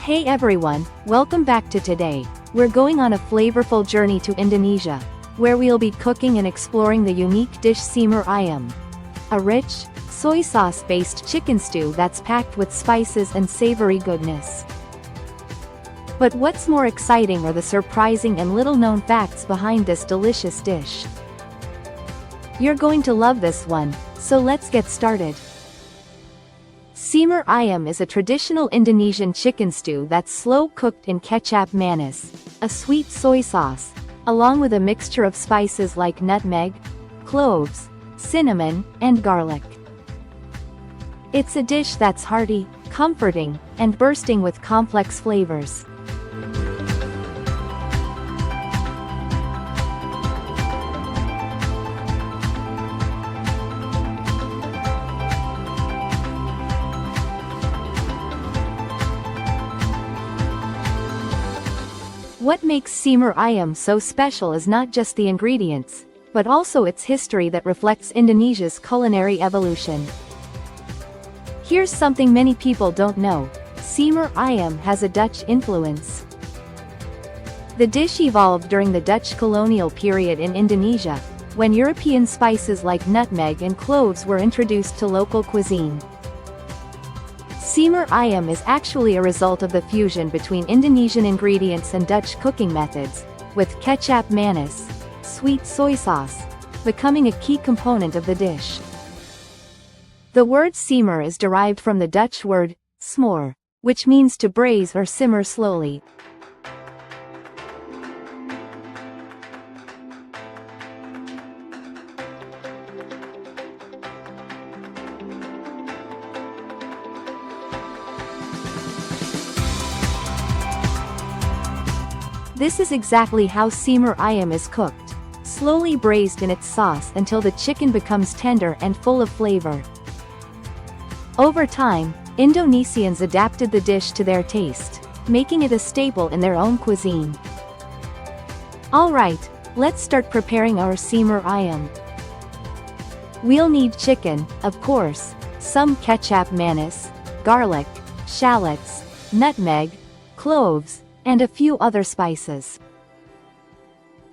Hey everyone, welcome back to today. We're going on a flavorful journey to Indonesia, where we'll be cooking and exploring the unique dish Semur ayam. A rich, soy sauce-based chicken stew that's packed with spices and savory goodness. But what's more exciting are the surprising and little-known facts behind this delicious dish. You're going to love this one, so let's get started. Semur ayam is a traditional Indonesian chicken stew that's slow-cooked in kecap manis, a sweet soy sauce, along with a mixture of spices like nutmeg, cloves, cinnamon, and garlic. It's a dish that's hearty, comforting, and bursting with complex flavors. What makes Semur ayam so special is not just the ingredients, but also its history that reflects Indonesia's culinary evolution. Here's something many people don't know: Semur ayam has a Dutch influence. The dish evolved during the Dutch colonial period in Indonesia, when European spices like nutmeg and cloves were introduced to local cuisine. Semur ayam is actually a result of the fusion between Indonesian ingredients and Dutch cooking methods, with kecap manis, sweet soy sauce, becoming a key component of the dish. The word semur is derived from the Dutch word, smoor, which means to braise or simmer slowly. This is exactly how Semur ayam is cooked, slowly braised in its sauce until the chicken becomes tender and full of flavor. Over time, Indonesians adapted the dish to their taste, making it a staple in their own cuisine. Alright, let's start preparing our Semur ayam. We'll need chicken, of course, some kecap manis, garlic, shallots, nutmeg, cloves, and a few other spices.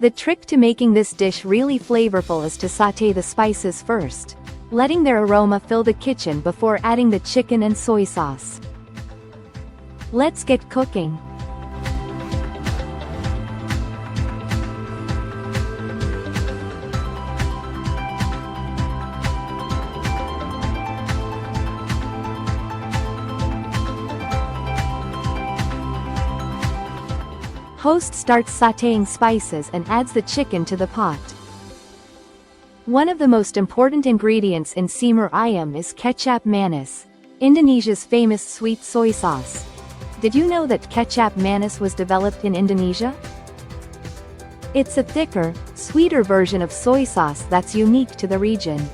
The trick to making this dish really flavorful is to sauté the spices first, letting their aroma fill the kitchen before adding the chicken and soy sauce. Let's get cooking. Host starts sautéing spices and adds the chicken to the pot. One of the most important ingredients in Semur ayam is kecap manis, Indonesia's famous sweet soy sauce. Did you know that kecap manis was developed in Indonesia? It's a thicker, sweeter version of soy sauce that's unique to the region.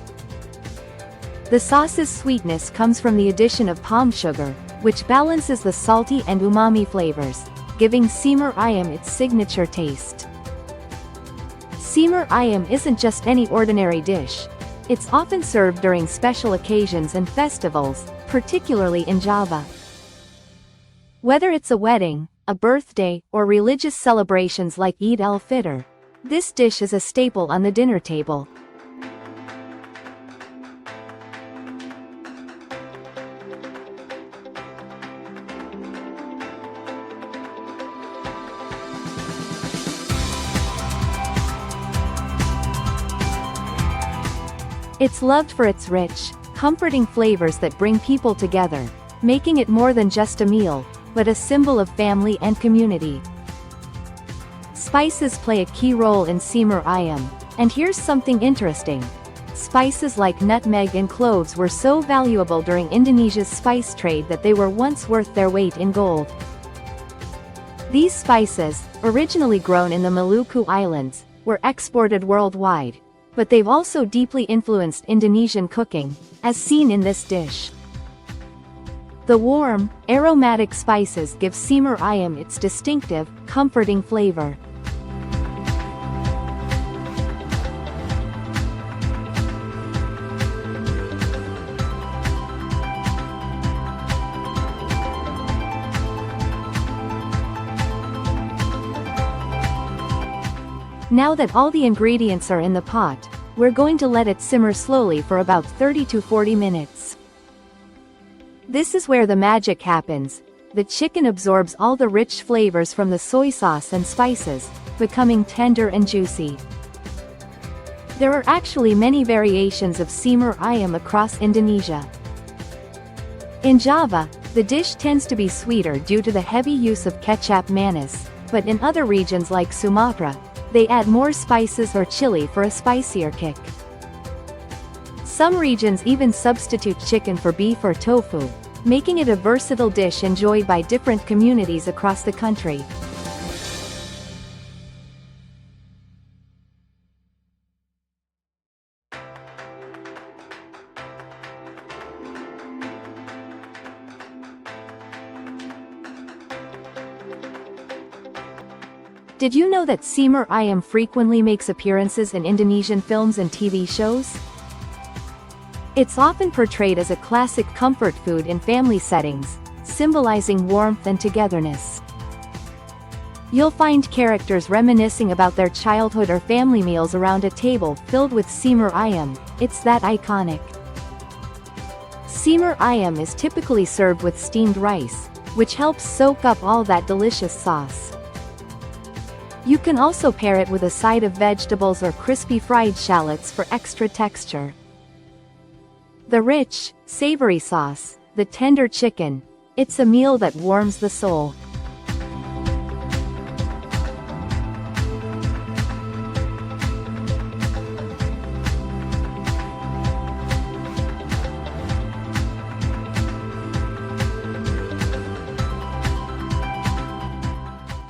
The sauce's sweetness comes from the addition of palm sugar, which balances the salty and umami flavors, giving Semur ayam its signature taste. Semur ayam isn't just any ordinary dish. It's often served during special occasions and festivals, particularly in Java. Whether it's a wedding, a birthday, or religious celebrations like Eid al-Fitr, this dish is a staple on the dinner table. It's loved for its rich, comforting flavors that bring people together, making it more than just a meal, but a symbol of family and community. Spices play a key role in Semur ayam, and here's something interesting. Spices like nutmeg and cloves were so valuable during Indonesia's spice trade that they were once worth their weight in gold. These spices, originally grown in the Maluku Islands, were exported worldwide. But they've also deeply influenced Indonesian cooking, as seen in this dish. The warm, aromatic spices give Semur ayam its distinctive, comforting flavor. Now that all the ingredients are in the pot, we're going to let it simmer slowly for about 30 to 40 minutes. This is where the magic happens. The chicken absorbs all the rich flavors from the soy sauce and spices, becoming tender and juicy. There are actually many variations of simmer ayam across Indonesia. In Java, the dish tends to be sweeter due to the heavy use of kecap manis, but in other regions like Sumatra, they add more spices or chili for a spicier kick. Some regions even substitute chicken for beef or tofu, making it a versatile dish enjoyed by different communities across the country. Did you know that simmer ayam frequently makes appearances in Indonesian films and TV shows? It's often portrayed as a classic comfort food in family settings, symbolizing warmth and togetherness. You'll find characters reminiscing about their childhood or family meals around a table filled with simmer ayam. It's that iconic. Simmer ayam is typically served with steamed rice, which helps soak up all that delicious sauce. You can also pair it with a side of vegetables or crispy fried shallots for extra texture. The rich, savory sauce, the tender chicken, it's a meal that warms the soul.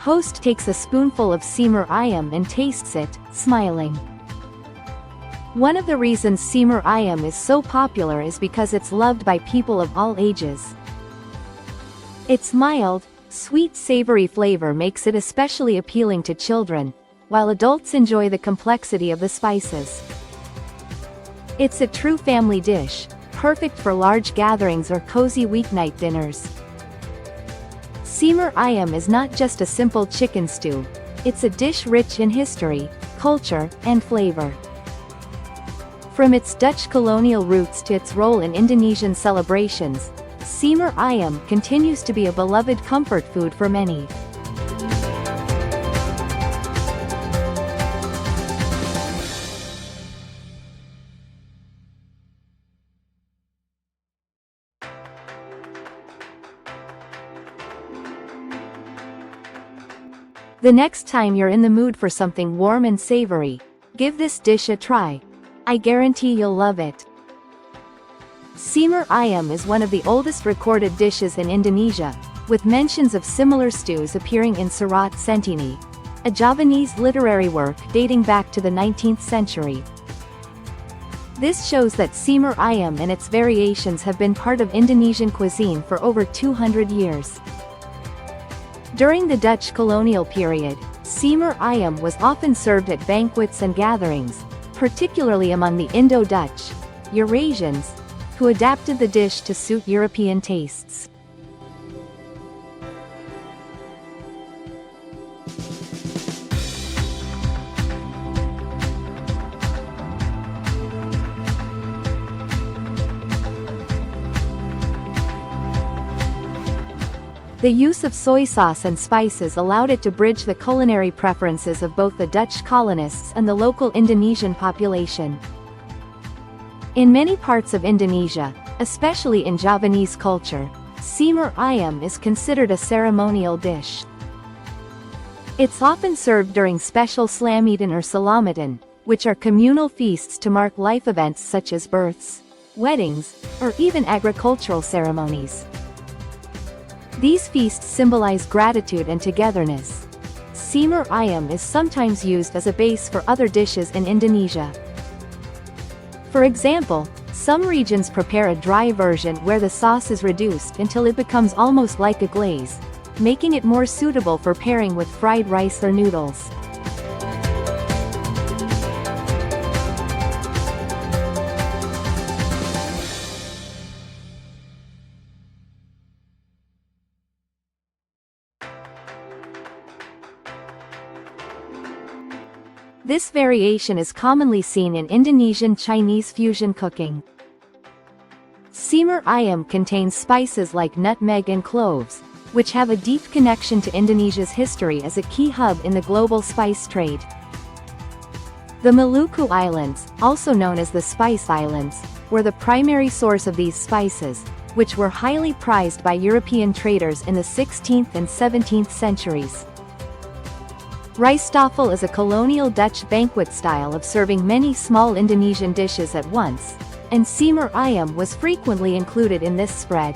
Host takes a spoonful of simmer ayam and tastes it, smiling. One of the reasons simmer ayam is so popular is because it's loved by people of all ages. Its mild, sweet savory flavor makes it especially appealing to children, while adults enjoy the complexity of the spices. It's a true family dish, perfect for large gatherings or cozy weeknight dinners. Simmer ayam is not just a simple chicken stew, it's a dish rich in history, culture, and flavor. From its Dutch colonial roots to its role in Indonesian celebrations, simmer ayam continues to be a beloved comfort food for many. The next time you're in the mood for something warm and savory, give this dish a try. I guarantee you'll love it. Simmer ayam is one of the oldest recorded dishes in Indonesia, with mentions of similar stews appearing in Surat Sentini, a Javanese literary work dating back to the 19th century. This shows that simmer ayam and its variations have been part of Indonesian cuisine for over 200 years. During the Dutch colonial period, simmer ayam was often served at banquets and gatherings, particularly among the Indo-Dutch, Eurasians, who adapted the dish to suit European tastes. The use of soy sauce and spices allowed it to bridge the culinary preferences of both the Dutch colonists and the local Indonesian population. In many parts of Indonesia, especially in Javanese culture, simmer ayam is considered a ceremonial dish. It's often served during special Slametan or Selamatan, which are communal feasts to mark life events such as births, weddings, or even agricultural ceremonies. These feasts symbolize gratitude and togetherness. Simmer ayam is sometimes used as a base for other dishes in Indonesia. For example, some regions prepare a dry version where the sauce is reduced until it becomes almost like a glaze, making it more suitable for pairing with fried rice or noodles. This variation is commonly seen in Indonesian Chinese fusion cooking. Semur ayam contains spices like nutmeg and cloves, which have a deep connection to Indonesia's history as a key hub in the global spice trade. The Maluku Islands, also known as the Spice Islands, were the primary source of these spices, which were highly prized by European traders in the 16th and 17th centuries. Rijstafel is a colonial Dutch banquet style of serving many small Indonesian dishes at once, and semur ayam was frequently included in this spread.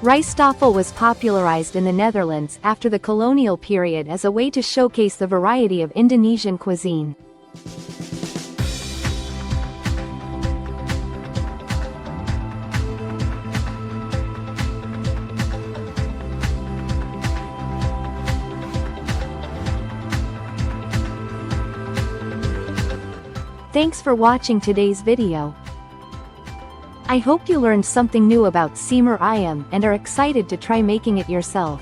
Rijstafel was popularized in the Netherlands after the colonial period as a way to showcase the variety of Indonesian cuisine. Thanks for watching today's video. I hope you learned something new about semur ayam and are excited to try making it yourself.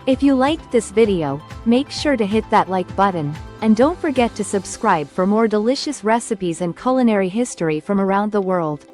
If you liked this video, make sure to hit that like button, and don't forget to subscribe for more delicious recipes and culinary history from around the world.